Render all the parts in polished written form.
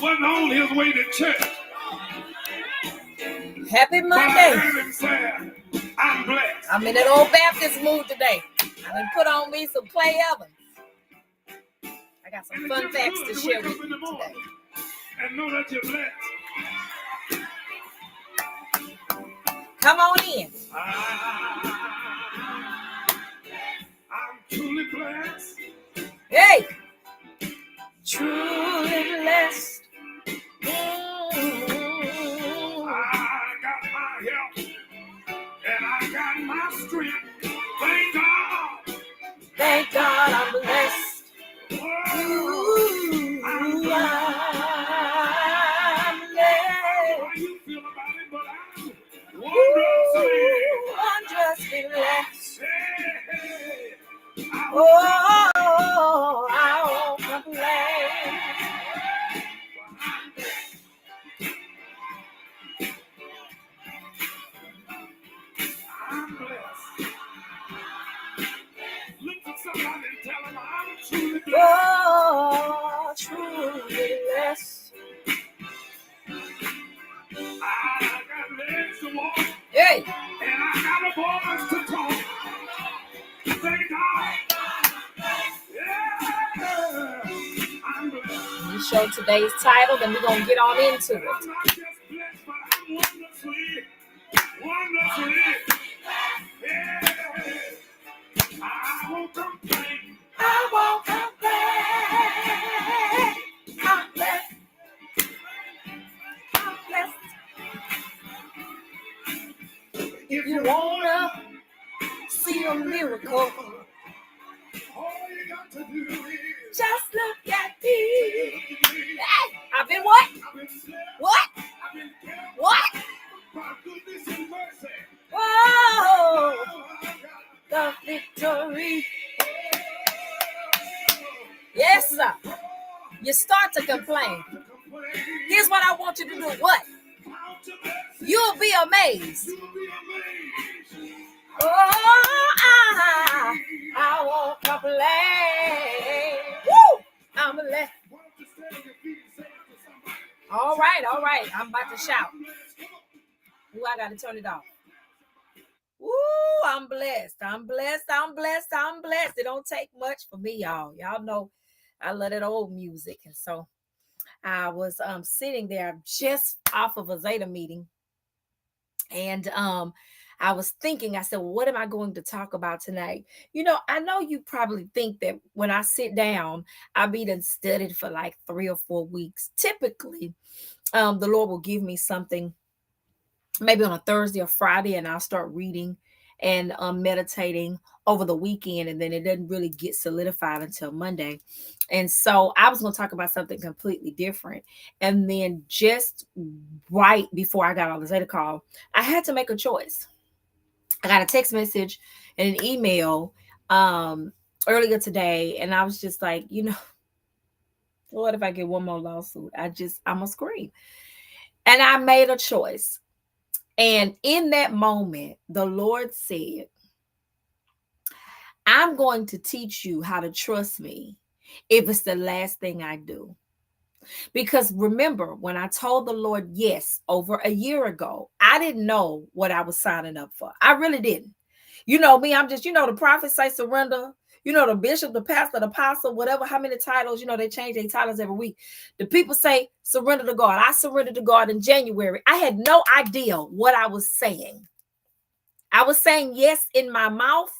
wasn't on his way to church. Happy But I Monday. heard him say, I'm blessed. I'm in that old Baptist mood today. I done put on me some Clay Evans. I got some fun facts to share with you today. And know that you're blessed. Come on in. I'm truly blessed. Hey! Truly blessed. I got my health and I got my strength. Thank God. Thank God I'm blessed. Oh, I'm blessed. how you feel about it, but I'm wondrously blessed. Hey, Oh, I won't complain. I'm blessed. Look at somebody and tell them I'm truly blessed. Oh, truly blessed. I got legs to walk. Hey. And I got a voice to talk. Thank God. Yeah. I'm blessed. You show today's title, then we're going to get on into it. I'm not just blessed, but I'm wonderfully. Yeah. I won't complain. I won't complain. I'm blessed. I'm blessed. If you wanna see a miracle, All you got to do is just look at me. Hey, I've been what? I've been blessed. What? I've been kept What? by goodness and mercy. Whoa, the victory. Yes, sir. You start to complain. Here's what I want you to do. What? You'll be amazed. Oh, I won't complain. Woo! I'm blessed. All right. I'm about to shout. Ooh, I got to turn it off. Woo, I'm blessed. I'm blessed. It don't take much for me, y'all. Y'all know I love that old music. And so I was sitting there just off of a Zeta meeting. And I was thinking, I said, well, what am I going to talk about tonight? You know, I know you probably think that when I sit down, I'll be done studied for like 3 or 4 weeks. Typically, the Lord will give me something maybe on a Thursday or Friday, and I'll start reading and meditating over the weekend, and then it doesn't really get solidified until Monday. And so I was going to talk about something completely different. And then just right before I got on the Zeta call, I had to make a choice. I got a text message and an email earlier today, and I was just like, you know, what if I get one more lawsuit? I'm gonna scream. And I made a choice. And in that moment, the Lord said, I'm going to teach you how to trust me if it's the last thing I do. Because remember, when I told the Lord yes over a year ago, I didn't know what I was signing up for. I really didn't. You know me, I'm just, the prophets say surrender. The bishop, the pastor, the apostle, whatever, how many titles, they change their titles every week. The people say surrender to God. I surrendered to God in January. I had no idea what I was saying. I was saying yes in my mouth,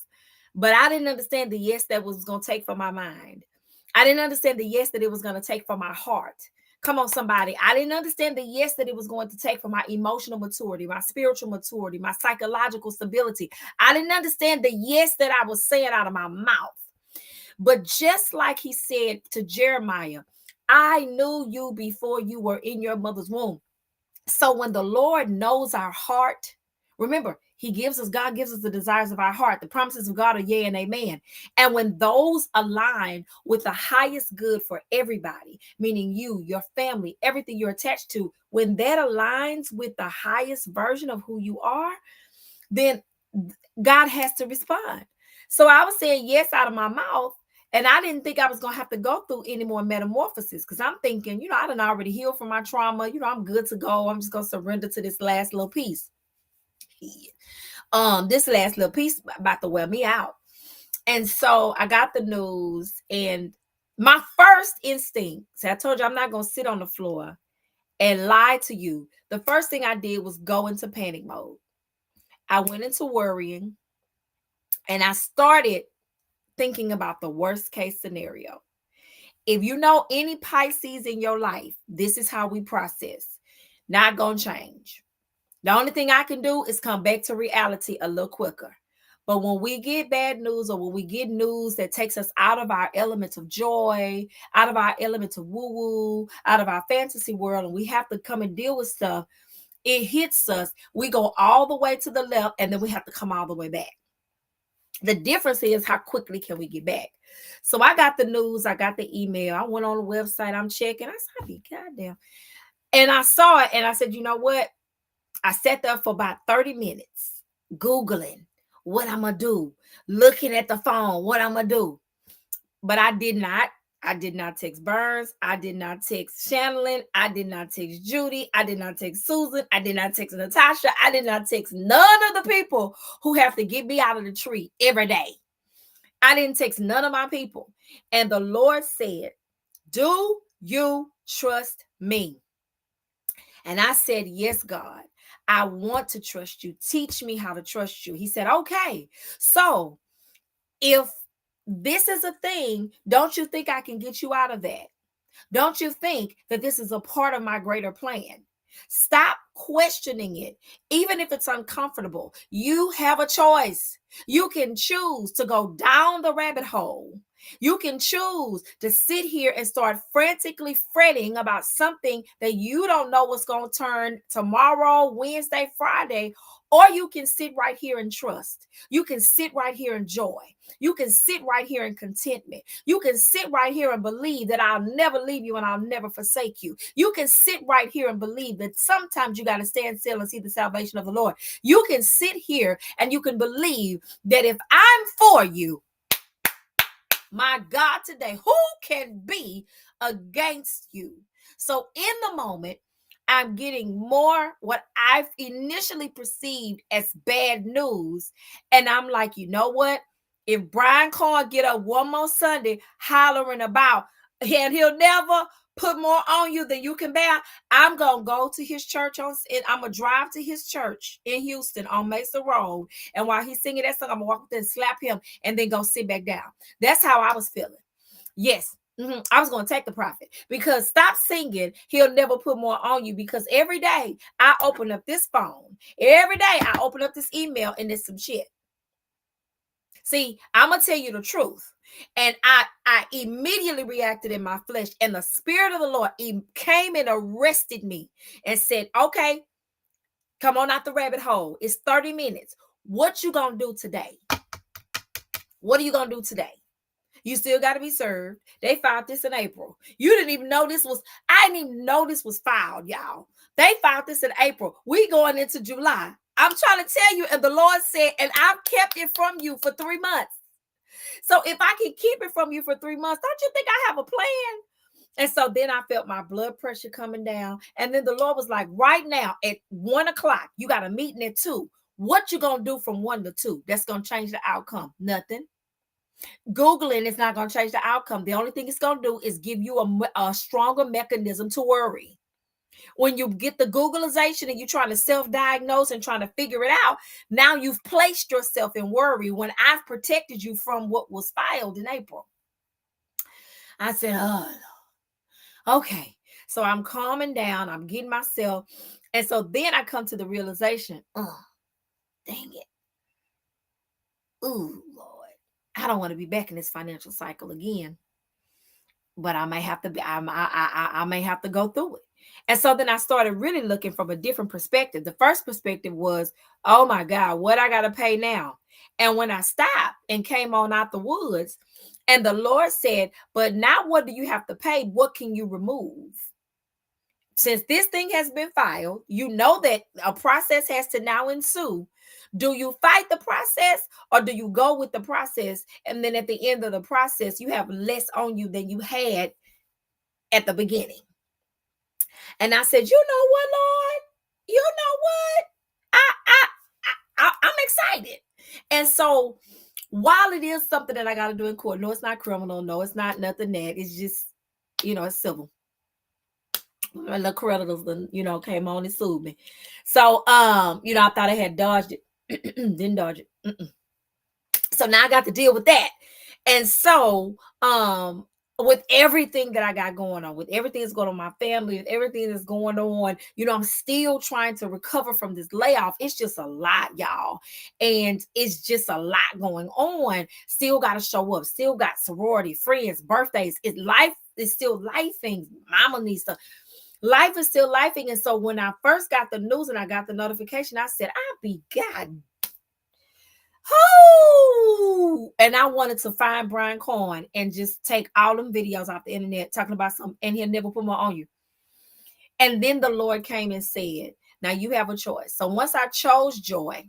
but I didn't understand the yes that was going to take for my mind. I didn't understand the yes that it was going to take for my heart. Come on, somebody. I didn't understand the yes that it was going to take for my emotional maturity, my spiritual maturity, my psychological stability. I didn't understand the yes that I was saying out of my mouth. But just like he said to Jeremiah, I knew you before you were in your mother's womb. So when the Lord knows our heart, remember, God gives us the desires of our heart. The promises of God are yea and amen. And when those align with the highest good for everybody, meaning you, your family, everything you're attached to, when that aligns with the highest version of who you are, then God has to respond. So I was saying yes out of my mouth, And I didn't think I was going to have to go through any more metamorphosis, because I'm thinking, I done already healed from my trauma. I'm good to go. I'm just going to surrender to this last little piece. This last little piece about to wear me out. And so I got the news, and my first instinct, so I told you I'm not going to sit on the floor and lie to you. The first thing I did was go into panic mode. I went into worrying, and I started thinking about the worst case scenario. If you know any Pisces in your life, this is how we process. Not going to change. The only thing I can do is come back to reality a little quicker. But when we get bad news, or when we get news that takes us out of our elements of joy, out of our elements of woo-woo, out of our fantasy world, and we have to come and deal with stuff, it hits us. We go all the way to the left, and then we have to come all the way back. The difference is how quickly can we get back. So I got the news, I got the email, I went on the website, I'm checking. I said, goddamn. And I saw it, and I said, you know what? I sat there for about 30 minutes, Googling what I'm going to do, looking at the phone, what I'm going to do. But I did not text Burns. I did not text Shannon. I did not text Judy. I did not text Susan. I did not text Natasha. I did not text none of the people who have to get me out of the tree every day. I didn't text none of my people. And the Lord said, do you trust me? And I said, yes, God. I want to trust you. Teach me how to trust you. He said, okay. So if this is a thing, don't you think I can get you out of that? Don't you think that this is a part of my greater plan? Stop questioning it. Even if it's uncomfortable, you have a choice. You can choose to go down the rabbit hole. You can choose to sit here and start frantically fretting about something that you don't know what's going to turn tomorrow, Wednesday, Friday, or you can sit right here and trust. You can sit right here in joy. You can sit right here in contentment. You can sit right here and believe that I'll never leave you and I'll never forsake you. You can sit right here and believe that sometimes you got to stand still and see the salvation of the Lord. You can sit here and you can believe that if I'm for you, my God, today, who can be against you? So in the moment, I'm getting more what I've initially perceived as bad news. And I'm like, you know what? If Brian Carr get up one more Sunday hollering about, and he'll never put more on you than you can bear, I'm going to go to his church and I'm going to drive to his church in Houston on Mesa Road. And while he's singing that song, I'm going to walk up there and slap him and then go sit back down. That's how I was feeling. Yes. I was going to take the prophet, because stop singing, he'll never put more on you, because every day I open up this phone, every day I open up this email, and there's some shit. See, I'm going to tell you the truth. And I immediately reacted in my flesh, and the Spirit of the Lord came and arrested me and said, okay, come on out the rabbit hole. It's 30 minutes. What you going to do today? What are you going to do today? You still got to be served. They filed this in April. You didn't even know this was, I didn't even know this was filed, y'all. They filed this in April. We going into July. I'm trying to tell you, and the Lord said, and I've kept it from you for 3 months. So if I can keep it from you for 3 months, don't you think I have a plan? And so then I felt my blood pressure coming down. And then the Lord was like, right now at 1 o'clock, you got a meeting at 2. What you going to do from 1 to 2? That's going to change the outcome. Nothing. Googling is not going to change the outcome. The only thing it's going to do is give you a stronger mechanism to worry. When you get the Googleization and you're trying to self-diagnose and trying to figure it out, now you've placed yourself in worry when I've protected you from what was filed in April. I said, oh, okay. So I'm calming down. I'm getting myself. And so then I come to the realization, oh, dang it. Ooh, Lord. I don't want to be back in this financial cycle again, but I may have to be, I may have to go through it. And so then I started really looking from a different perspective. The first perspective was, oh my God, what I got to pay now? And when I stopped and came on out the woods, and the Lord said, but now what do you have to pay? What can you remove? since this thing has been filed, you know that a process has to now ensue. Do you fight the process or do you go with the process? And then at the end of the process, you have less on you than you had at the beginning. And I said, you know what, Lord? You know what? I'm excited. And so while it is something that I got to do in court, no, it's not criminal. No, it's not nothing that. It's just, it's civil. My little creditors, came on and sued me. So, I thought I had dodged it. Didn't dodge it. So now I got to deal with that. And so, with everything that I got going on, with everything that's going on in my family, with everything that's going on, I'm still trying to recover from this layoff. It's just a lot, y'all. And it's just a lot going on. Still got to show up. Still got sorority, friends, birthdays. Life is still lifing. Mama needs to. Life is still lifing. And so when I first got the news and I got the notification, I said, I be God. Oh, and I wanted to find Brian Cohen and just take all them videos off the internet talking about something, and he'll never put more on you. And then the Lord came and said, now you have a choice. So once I chose joy,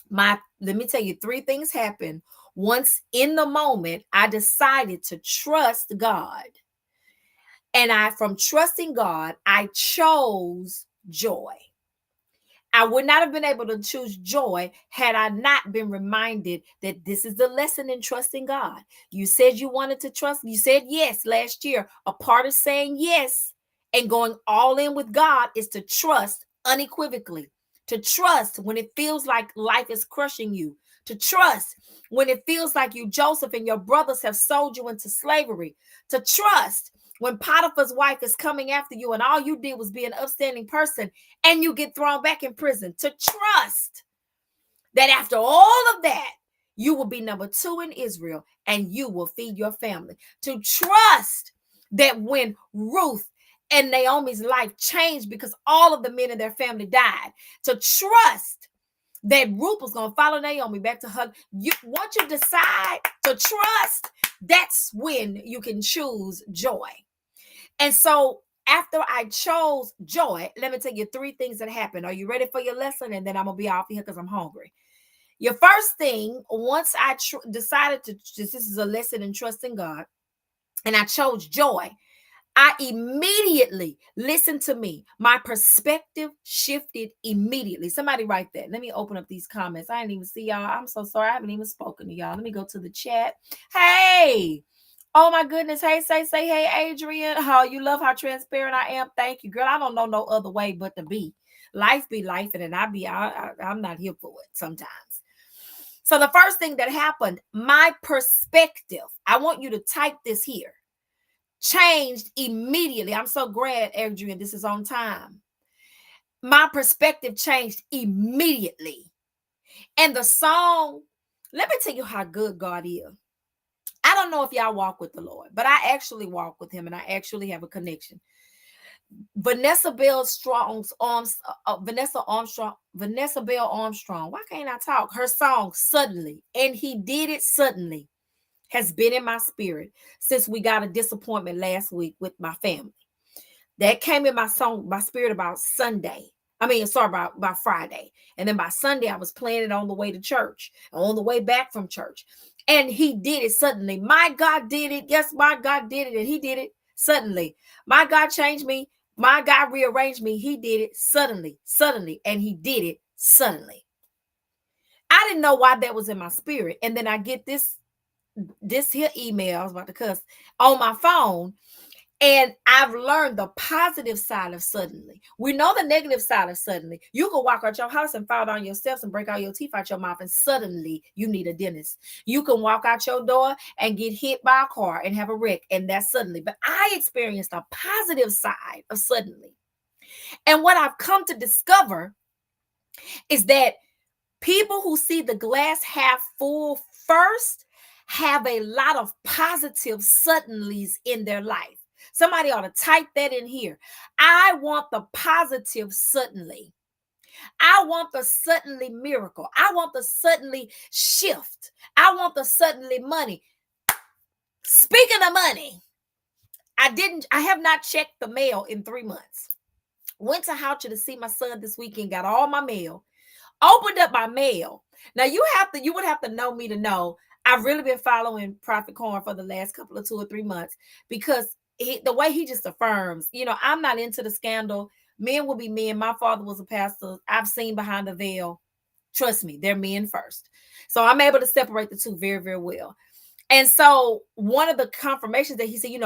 let me tell you, 3 things happened. Once in the moment, I decided to trust God. And from trusting God, I chose joy. I would not have been able to choose joy had I not been reminded that this is the lesson in trusting God. You said you wanted to trust. You said yes last year. A part of saying yes and going all in with God is to trust unequivocally, to trust when it feels like life is crushing you, to trust when it feels like you, Joseph, and your brothers have sold you into slavery, to trust when Potiphar's wife is coming after you and all you did was be an upstanding person and you get thrown back in prison, to trust that after all of that, you will be number 2 in Israel and you will feed your family, to trust that when Ruth and Naomi's life changed because all of the men in their family died, to trust that Ruth was going to follow Naomi back to her. Once you decide to trust, that's when you can choose joy. And so after I chose joy, let me tell you 3 things that happened. Are you ready for your lesson? And then I'm going to be off here because I'm hungry. Your first thing, once I decided to, this is a lesson in trusting God, and I chose joy, I immediately, listen to me, my perspective shifted immediately. Somebody write that. Let me open up these comments. I didn't even see y'all. I'm so sorry. I haven't even spoken to y'all. Let me go to the chat. Hey. Oh my goodness. Hey, say, hey, Adrian. Oh, you love how transparent I am. Thank you, girl. I don't know no other way but to be. Life be life, and I'm not here for it sometimes. So the first thing that happened, my perspective, I want you to type this here, changed immediately. I'm so glad, Adrian, this is on time. My perspective changed immediately. And the song, let me tell you how good God is. I don't know if y'all walk with the Lord, but I actually walk with him and I actually have a connection. Vanessa Bell Armstrong. Why can't I talk? Her song, Suddenly, and he did it suddenly, has been in my spirit since we got a disappointment last week with my family. That came in my spirit about Sunday. About Friday. And then by Sunday, I was playing it on the way to church, on the way back from church. And he did it suddenly. My God did it. Yes, my God did it. And he did it suddenly. My God changed me. My God rearranged me. He did it suddenly. And he did it suddenly. I didn't know why that was in my spirit. And then I get this here email, I was about to cuss, on my phone. And I've learned the positive side of suddenly. We know the negative side of suddenly. You can walk out your house and fall down your steps and break all your teeth out your mouth, and suddenly you need a dentist. You can walk out your door and get hit by a car and have a wreck, and that's suddenly. But I experienced a positive side of suddenly. And what I've come to discover is that people who see the glass half full first have a lot of positive suddenlies in their life. Somebody ought to type that in here. I want the positive suddenly. I want the suddenly miracle. I want the suddenly shift. I want the suddenly money. Speaking of money, I have not checked the mail in 3 months. Went to Houcher to see my son this weekend, got all my mail, opened up my mail. Now you would have to know me to know I've really been following Prophet Corn for the last couple of 2 or 3 months, because the way he just affirms, I'm not into the scandal. Men will be men. My father was a pastor. I've seen behind the veil. Trust me, they're men first. So I'm able to separate the two very, very well. And so one of the confirmations that he said,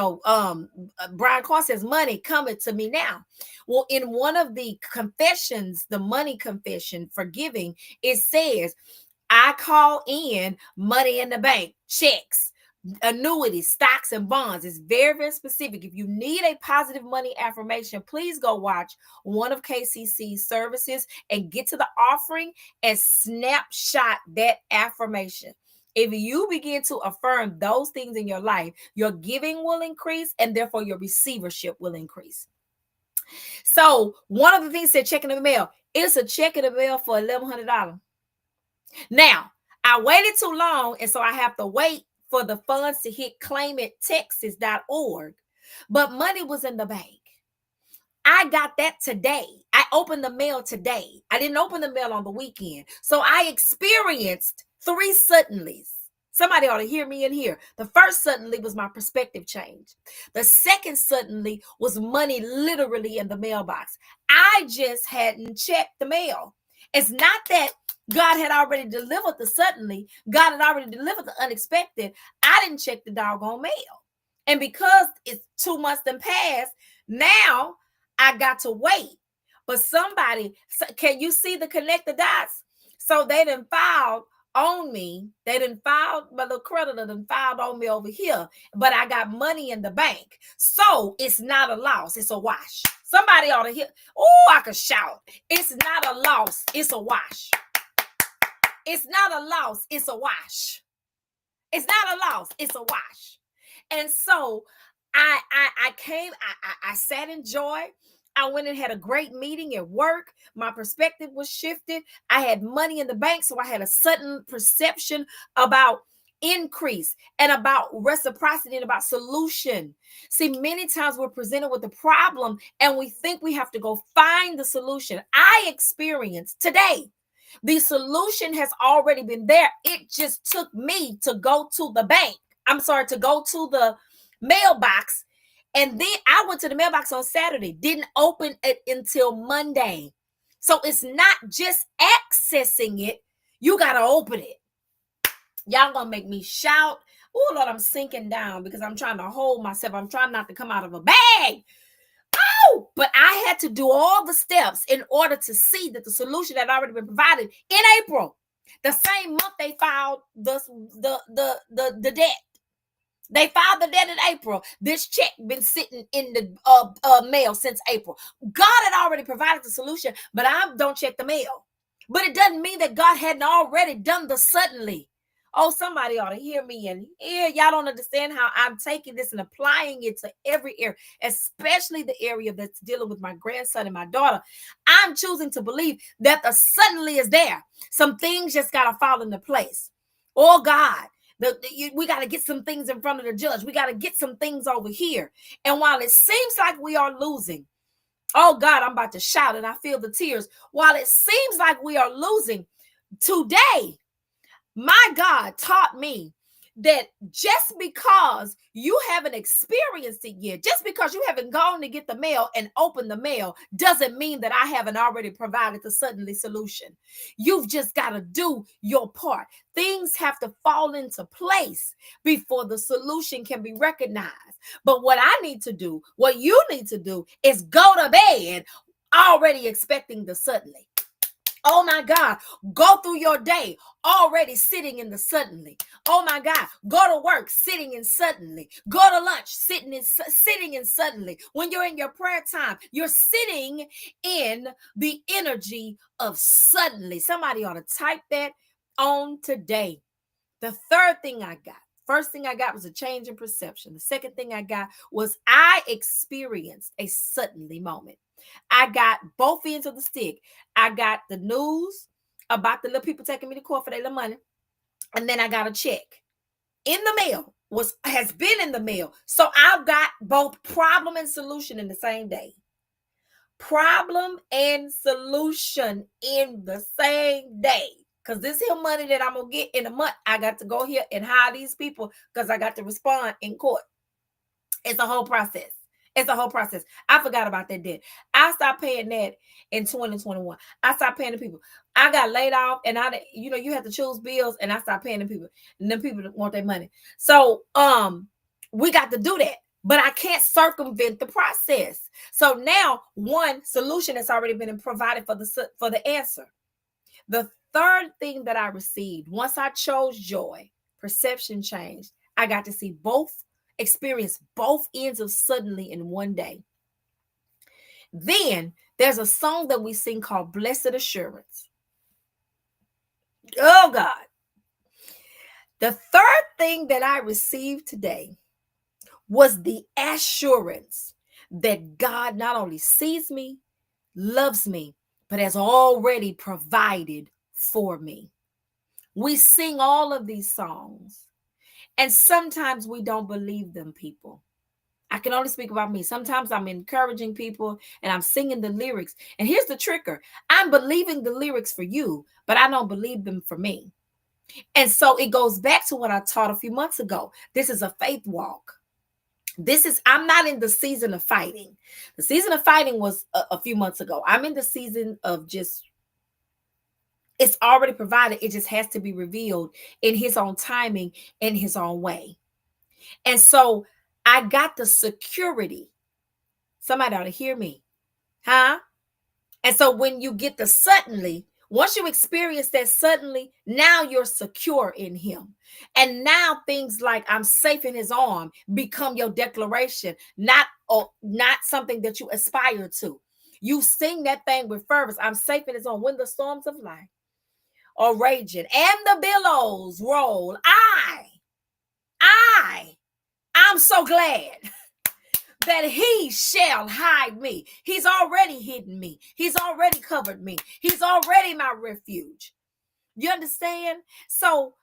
Brian Carr says, money coming to me now. Well, in one of the confessions, the money confession for giving, it says, I call in money in the bank, checks, annuities, stocks, and bonds. It's very, very specific. If you need a positive money affirmation, please go watch one of KCC's services and get to the offering and snapshot that affirmation. If you begin to affirm those things in your life, your giving will increase, and therefore your receivership will increase. So one of the things said check in the mail. It's a check in the mail for $1,100. Now, I waited too long, and so I have to wait for the funds to hit claimittexas.org. But money was in the bank. I got that today. I opened the mail today. I didn't open the mail on the weekend. So I experienced 3 suddenlies. Somebody ought to hear me in here. The first suddenly was my perspective change. The second suddenly was money literally in the mailbox. I just hadn't checked the mail. It's not that God had already delivered the suddenly. God had already delivered the unexpected. I didn't check the doggone mail. And because it's 2 months then passed, now I got to wait. But somebody, can you see the connect the dots? So they done filed on me. They done filed, my little creditor done filed on me over here. But I got money in the bank. So it's not a loss. It's a wash. Somebody ought to hear. Oh, I could shout. It's not a loss. It's a wash. It's not a loss. It's a wash. It's not a loss. It's a wash. And so I sat in joy. I went and had a great meeting at work. My perspective was shifted. I had money in the bank, so I had a sudden perception about increase and about reciprocity and about solution. See, many times we're presented with a problem and we think we have to go find the solution. I experienced today, the solution has already been there. It just took me to go to the bank. To go to the mailbox. And then I went to the mailbox on Saturday, didn't open it until Monday. So it's not just accessing it, you got to open it. Y'all gonna make me shout. Oh, Lord, I'm sinking down because I'm trying to hold myself. I'm trying not to come out of a bag. Oh, but I had to do all the steps in order to see that the solution had already been provided in April. The same month they filed the debt. They filed the debt in April. This check been sitting in the mail since April. God had already provided the solution, but I don't check the mail. But it doesn't mean that God hadn't already done the suddenly. Oh, somebody ought to hear me. And y'all don't understand how I'm taking this and applying it to every area, especially the area that's dealing with my grandson and my daughter. I'm choosing to believe that the suddenly is there. Some things just got to fall into place. Oh, God. We got to get some things in front of the judge. We got to get some things over here. And while it seems like we are losing, oh God, I'm about to shout and I feel the tears. While it seems like we are losing, today, my God taught me that just because you haven't experienced it yet, just because you haven't gone to get the mail and opened the mail, doesn't mean that I haven't already provided the suddenly solution. You've just got to do your part. Things have to fall into place before the solution can be recognized. But what I need to do, what you need to do, is go to bed already expecting the suddenly. Oh my God, go through your day already sitting in the suddenly. Oh my God, go to work sitting in suddenly. Go to lunch sitting in suddenly. When you're in your prayer time, you're sitting in the energy of suddenly. Somebody ought to type that on today. The third thing I got, first thing I got was a change in perception. The second thing I got was I experienced a suddenly moment. I got both ends of the stick. I got the news about the little people taking me to court for their little money. And then I got a check in the mail, has been in the mail. So I've got both problem and solution in the same day. problem and solution in the same day. Because this here money that I'm going to get in a month, I got to go here and hire these people because I got to respond in court. It's a whole process. It's a whole process. I forgot about that debt. I stopped paying that in 2021. I stopped paying the people. I got laid off, and you have to choose bills, and I stopped paying the people. And then people want their money. So we got to do that. But I can't circumvent the process. So now one solution has already been provided for the answer. The third thing that I received, once I chose joy, perception changed. I got to see experience both ends of suddenly in one day. Then there's a song that we sing called Blessed Assurance. Oh God. The third thing that I received today was the assurance that God not only sees me, loves me, but has already provided for me. We sing all of these songs, and sometimes we don't believe them, people. I can only speak about me. Sometimes I'm encouraging people and I'm singing the lyrics. And here's the tricker. I'm believing the lyrics for you, but I don't believe them for me. And so it goes back to what I taught a few months ago. This is a faith walk. I'm not in the season of fighting. The season of fighting was a few months ago. I'm in the season of just, it's already provided. It just has to be revealed in his own timing, in his own way. And so I got the security. Somebody ought to hear me. Huh? And so when you get the suddenly, once you experience that suddenly, now you're secure in him. And now things like I'm safe in his arm become your declaration, not something that you aspire to. You sing that thing with fervor. I'm safe in his arm. When the storms of life are raging and the billows roll, I'm so glad that he shall hide me. He's already hidden me. He's already covered me. He's already my refuge. You understand? So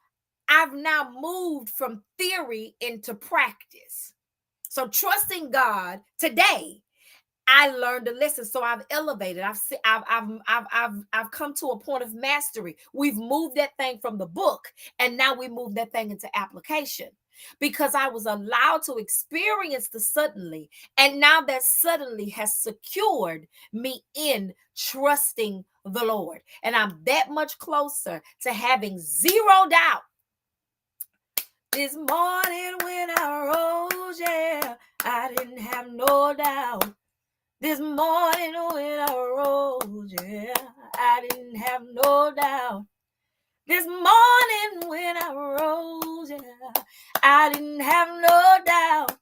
I've now moved from theory into practice. So trusting God today, I learned a lesson. So I've elevated. I've come to a point of mastery. We've moved that thing from the book, and now we move that thing into application. Because I was allowed to experience the suddenly, and now that suddenly has secured me in trusting the Lord. And I'm that much closer to having zero doubt. This morning when I rose, yeah, I didn't have no doubt. This morning when I rose, yeah, I didn't have no doubt. This morning when I rose, yeah, I didn't have no doubt.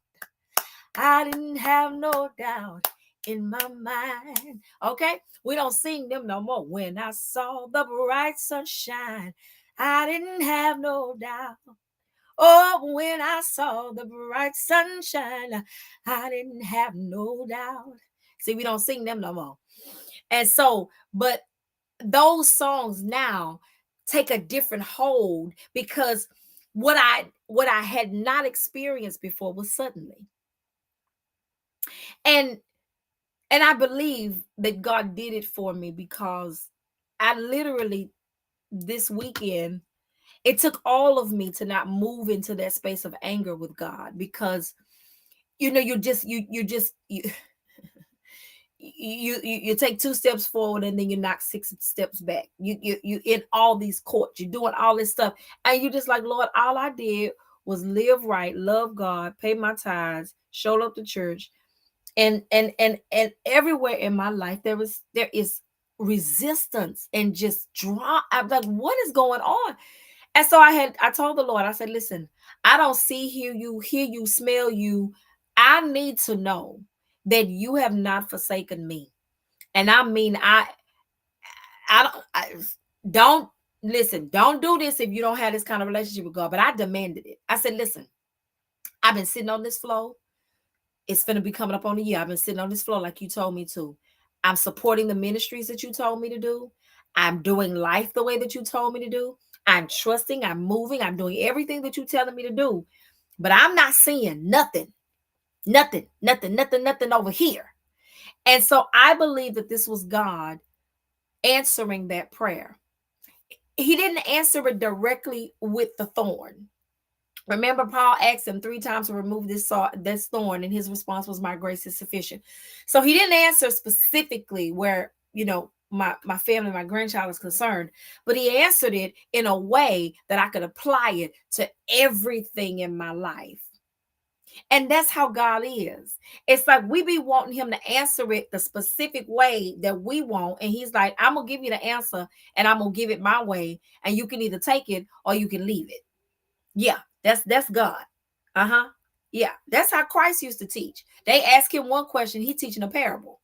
I didn't have no doubt in my mind. Okay? We don't sing them no more. When I saw the bright sunshine, I didn't have no doubt. Oh, when I saw the bright sunshine, I didn't have no doubt. See, we don't sing them no more. And so, but those songs now take a different hold because what I had not experienced before was suddenly. And I believe that God did it for me because I literally this weekend, it took all of me to not move into that space of anger with God because you take 2 steps forward and then you knock 6 steps back. You in all these courts, you're doing all this stuff, and you just like, Lord, all I did was live right, love God, pay my tithes, show up to church, and everywhere in my life there is resistance and just draw. I'm like, what is going on? And so I told the Lord, I said, listen, I don't hear you, smell you. I need to know that you have not forsaken me. And I mean, don't listen, don't do this if you don't have this kind of relationship with God. But I demanded it. I said, listen, I've been sitting on this floor. It's going to be coming up on a year. I've been sitting on this floor like you told me to. I'm supporting the ministries that you told me to do. I'm doing life the way that you told me to do. I'm trusting, I'm moving, I'm doing everything that you're telling me to do. But I'm not seeing nothing over here. And so I believe that this was God answering that prayer. He didn't answer it directly with the thorn. Remember, Paul asked him 3 times to remove this thorn, and his response was, "My grace is sufficient." So he didn't answer specifically where, my family, my grandchild is concerned, but he answered it in a way that I could apply it to everything in my life. And that's how God is. It's like we be wanting him to answer it the specific way that we want. And he's like, "I'm going to give you the answer, and I'm going to give it my way. And you can either take it or you can leave it." Yeah, that's God. Uh-huh. Yeah, that's how Christ used to teach. They ask him one question, he teaching a parable.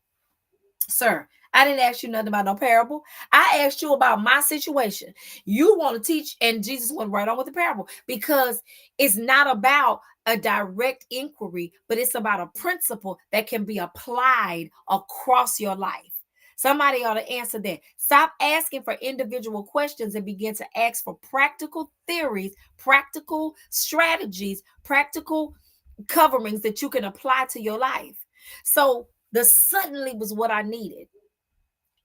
"Sir, I didn't ask you nothing about no parable. I asked you about my situation. You want to teach," and Jesus went right on with the parable, because it's not about a direct inquiry, but it's about a principle that can be applied across your life. Somebody ought to answer that. Stop asking for individual questions and begin to ask for practical theories, practical strategies, practical coverings that you can apply to your life. So the suddenly was what I needed.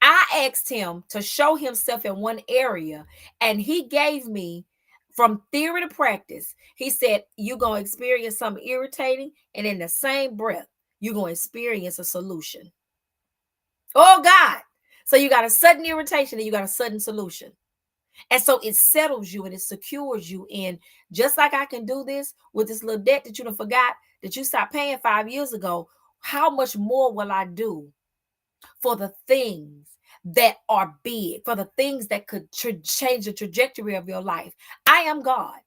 I asked him to show himself in one area, and he gave me from theory to practice. He said, "You're going to experience something irritating, and in the same breath, you're going to experience a solution." Oh, God. So you got a sudden irritation and you got a sudden solution. And so it settles you and it secures you in, just like I can do this with this little debt that you done forgot that you stopped paying 5 years ago. How much more will I do for the things that are big, for the things that could change the trajectory of your life? I am God,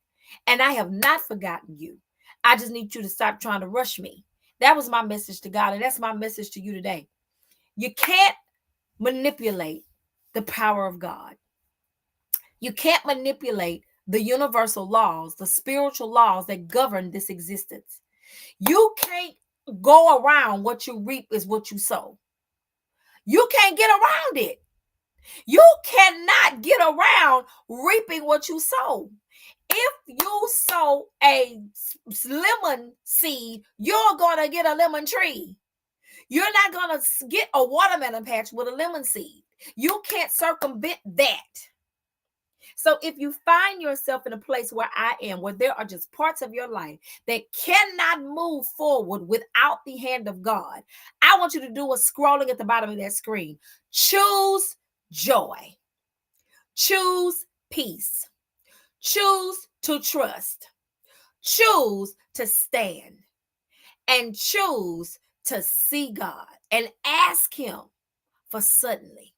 and I have not forgotten you. I just need you to stop trying to rush me. That was my message to God, and that's my message to you today. You can't manipulate the power of God. You can't manipulate the universal laws, the spiritual laws that govern this existence. You can't go around what you reap is what you sow. You can't get around it. You cannot get around reaping what you sow. If you sow a lemon seed, you're going to get a lemon tree. You're not going to get a watermelon patch with a lemon seed. You can't circumvent that. So if you find yourself in a place where I am, where there are just parts of your life that cannot move forward without the hand of God, I want you to do what's scrolling at the bottom of that screen. Choose joy. Choose peace. Choose to trust. Choose to stand. And choose to see God and ask him for suddenly.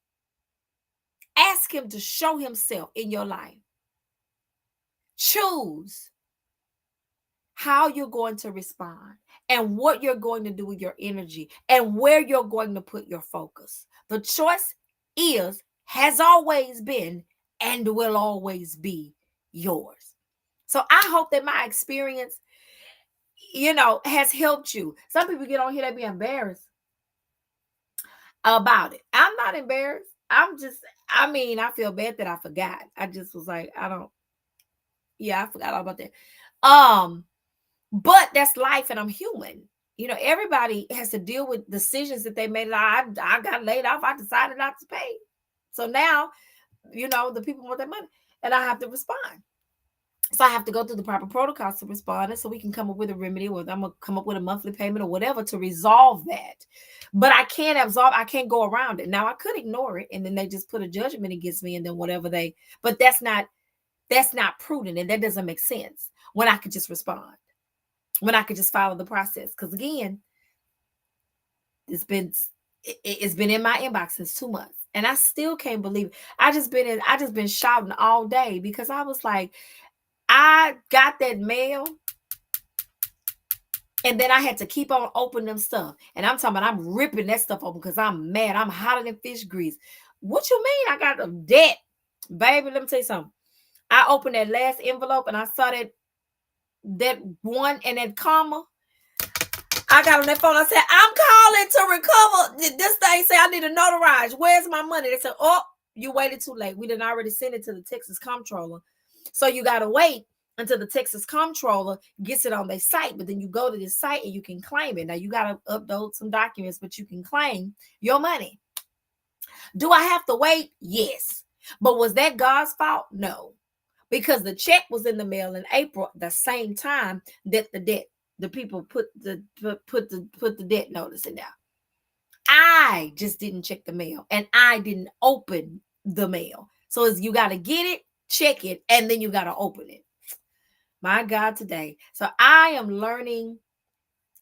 Ask him to show himself in your life. Choose how you're going to respond and what you're going to do with your energy and where you're going to put your focus. The choice is, has always been, and will always be yours. So I hope that my experience, has helped you. Some people get on here, they be embarrassed about it. I'm not embarrassed. I feel bad that I forgot. I just was like, I forgot all about that. But that's life, and I'm human. Everybody has to deal with decisions that they made. I got laid off. I decided not to pay. So now, the people want their money, and I have to respond. So I have to go through the proper protocols to respond, and so we can come up with a remedy, or I'm gonna come up with a monthly payment or whatever to resolve that. But I can't go around it. Now I could ignore it, and then they just put a judgment against me, and then but that's not prudent, and that doesn't make sense when I could just respond, when I could just follow the process. Because again, it's been in my inbox since 2 months, and I still can't believe it. I just been shouting all day because I was like, I got that mail, and then I had to keep on opening them stuff. And I'm talking about I'm ripping that stuff open because I'm mad. I'm hotter than fish grease. What you mean I got a debt? Baby, let me tell you something. I opened that last envelope and I saw that one and that comma. I got on that phone. I said, "I'm calling to recover. This thing say I need to notarize. Where's my money?" They said, "Oh, you waited too late. We didn't already send it to the Texas comptroller. So you got to wait until the Texas comptroller gets it on their site. But then you go to this site and you can claim it. Now you got to upload some documents, but you can claim your money. Do I have to wait? Yes. But was that God's fault? No. Because the check was in the mail in April, the same time that the people put the debt notice in there. I just didn't check the mail and I didn't open the mail. So you got to get it, check it, and then you got to open it. My God, today. So I am learning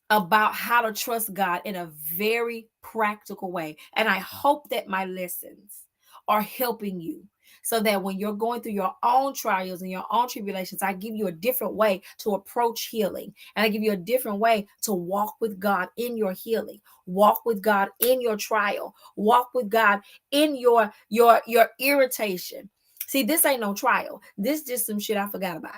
about how to trust God in a very practical way. And I hope that my lessons are helping you so that when you're going through your own trials and your own tribulations, I give you a different way to approach healing. And I give you a different way to walk with God in your healing, walk with God in your trial, walk with God in your irritation. See, this ain't no trial. This just some shit I forgot about.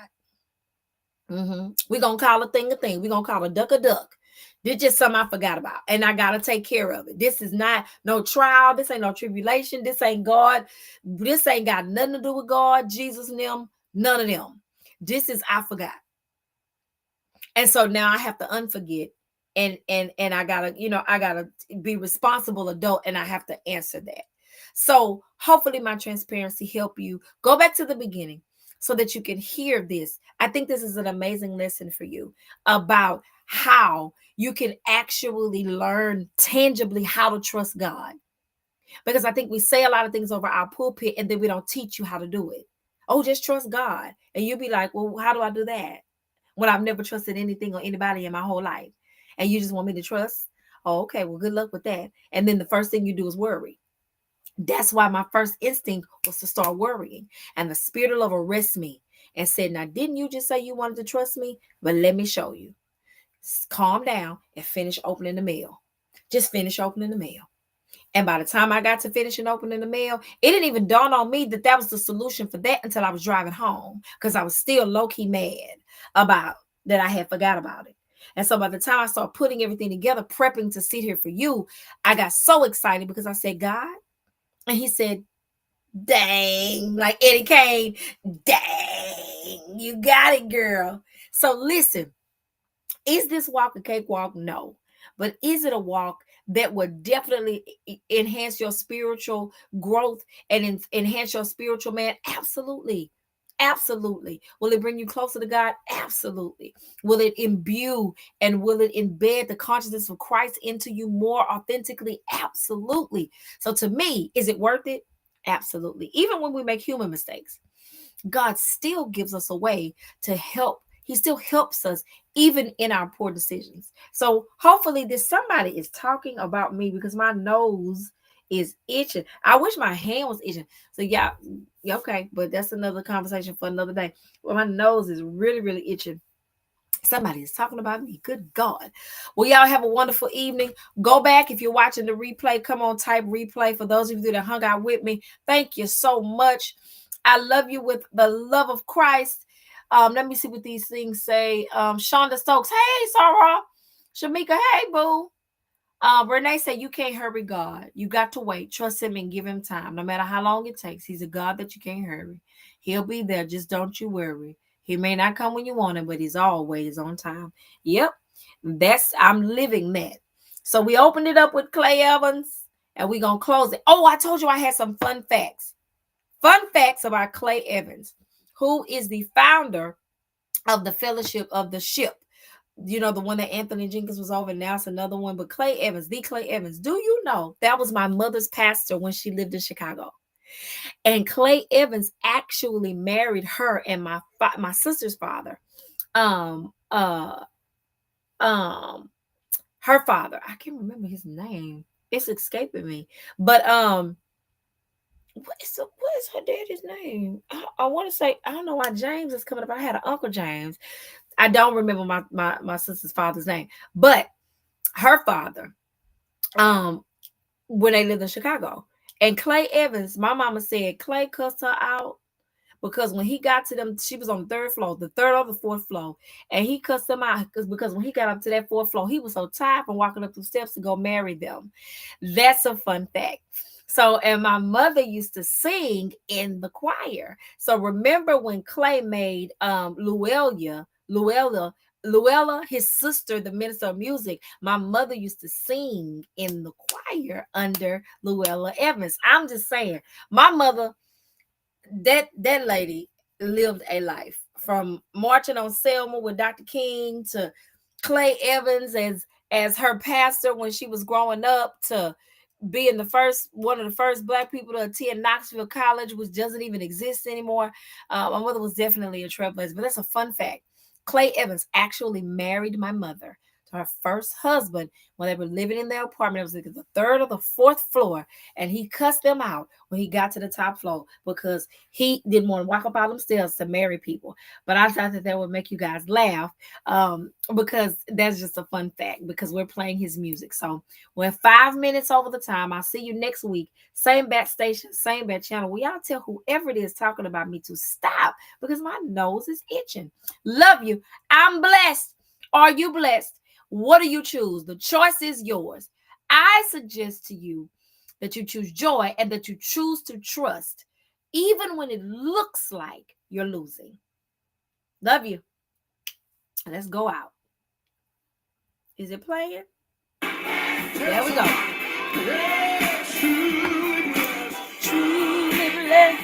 We're going to call a thing. We're going to call a duck a duck. This just something I forgot about, and I got to take care of it. This is not no trial. This ain't no tribulation. This ain't God. This ain't got nothing to do with God, Jesus, and them. None of them. This is I forgot. And so now I have to unforget, and I gotta be responsible adult, and I have to answer that. So hopefully my transparency help you go back to the beginning so that you can hear this. I think this is an amazing lesson for you about how you can actually learn tangibly how to trust God. Because I think we say a lot of things over our pulpit and then we don't teach you how to do it. Oh, just trust God. And you'll be like, well, how do I do that when I've never trusted anything or anybody in my whole life? And you just want me to trust? Oh, okay, well, good luck with that. And then the first thing you do is worry. That's why my first instinct was to start worrying. And the spirit of love arrested me and said, now, didn't you just say you wanted to trust me? But let me show you. Calm down and finish opening the mail. Just finish opening the mail. And by the time I got to finishing opening the mail, it didn't even dawn on me that was the solution for that until I was driving home, because I was still low-key mad about that I had forgot about it. And so by the time I started putting everything together, prepping to sit here for you, I got so excited because I said, God, and he said, dang, like Eddie Kane, dang, you got it, girl. So listen, is this walk a cakewalk? No. But is it a walk that would definitely enhance your spiritual growth and enhance your spiritual man? Absolutely. Absolutely. Will it bring you closer to God? Absolutely. Will it imbue and will it embed the consciousness of Christ into you more authentically? Absolutely. So to me, is it worth it? Absolutely. Even when we make human mistakes, God still gives us a way to help. He still helps us even in our poor decisions. So hopefully this somebody is talking about me because my nose is itching. I wish my hand was itching. So yeah, okay, but that's another conversation for another day. Well, my nose is really, really itching. Somebody is talking about me. Good God. Well, y'all have a wonderful evening. Go back if you're watching the replay. Come on, type replay. For those of you that hung out with me, thank you so much. I love you with the love of Christ. Let me see what these things say. Shonda Stokes, hey, Sarah. Shamika, hey, boo. Renee said, you can't hurry God. You got to wait. Trust him and give him time. No matter how long it takes. He's a God that you can't hurry. He'll be there. Just don't you worry. He may not come when you want him, but he's always on time. Yep. I'm living that. So we opened it up with Clay Evans and we're going to close it. Oh, I told you I had some fun facts. Fun facts about Clay Evans, who is the founder of the Fellowship of the Ship. You know, the one that Anthony Jenkins was over, now it's another one. But Clay Evans, the Clay Evans, do you know that was my mother's pastor when she lived in Chicago? And Clay Evans actually married her and my sister's father. Her father. I can't remember his name. It's escaping me. But what is her daddy's name? I want to say, I don't know why James is coming up. I had an Uncle James. I don't remember my sister's father's name, but her father, when they lived in Chicago. And Clay Evans, my mama said Clay cussed her out, because when he got to them, she was on the third floor, the third or the fourth floor, and he cussed them out because when he got up to that fourth floor, he was so tired from walking up the steps to go marry them. That's a fun fact. So, and my mother used to sing in the choir. So remember when Clay made Luella, his sister, the minister of music, my mother used to sing in the choir under Luella Evans. I'm just saying, my mother, that lady lived a life from marching on Selma with Dr. King to Clay Evans as her pastor when she was growing up, to being one of the first Black people to attend Knoxville College, which doesn't even exist anymore. My mother was definitely a trailblazer, but that's a fun fact. Clay Evans actually married my mother to her first husband when they were living in their apartment. It was like the third or the fourth floor, and he cussed them out when he got to the top floor because he didn't want to walk up all them stairs to marry people. But I thought that would make you guys laugh, because that's just a fun fact, because we're playing his music. So we're 5 minutes over the time. I'll see you next week. Same bat station, same bat channel. We all tell whoever it is talking about me to stop because my nose is itching. Love you. I'm blessed. Are you blessed? What do you choose? The choice is yours. I suggest to you that you choose joy and that you choose to trust, even when it looks like you're losing. Love you. Let's go out. Is it playing? There we go. Truly blessed.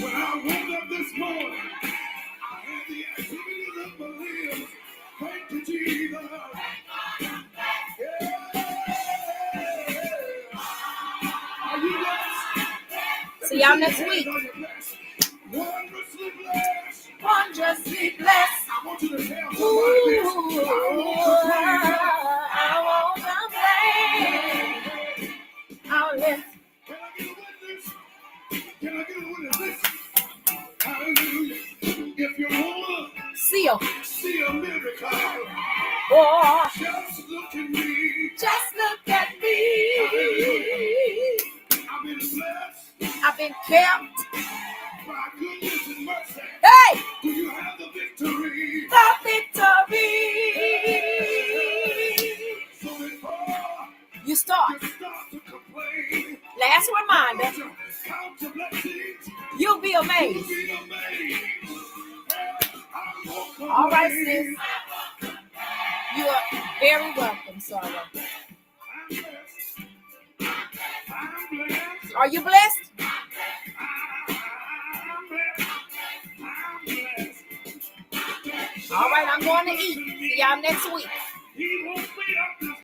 When I woke up this morning, I had the activities of my limbs. Thank you, Jesus. Are you blessed? See y'all next week. Wondrously blessed. Wondrously blessed. I want you to tell somebody this. I want to play. I'll lift. Can I get a witness? Can I get a witness? Listen. Hallelujah. If you want to see a miracle, Oh, just look at me. just look at me. I've been blessed I've been kept. by goodness and mercy. Hey, Do you have the victory? the victory. So before You start. you start to complain, Last reminder. count your blessings. You'll be You'll amazed. be amazed. I won't complain. All right, sis. You are very welcome, Sarah. I'm blessed. I'm blessed. Are you blessed? I'm blessed. I'm blessed. All right, I'm going to eat. See y'all next week. He won't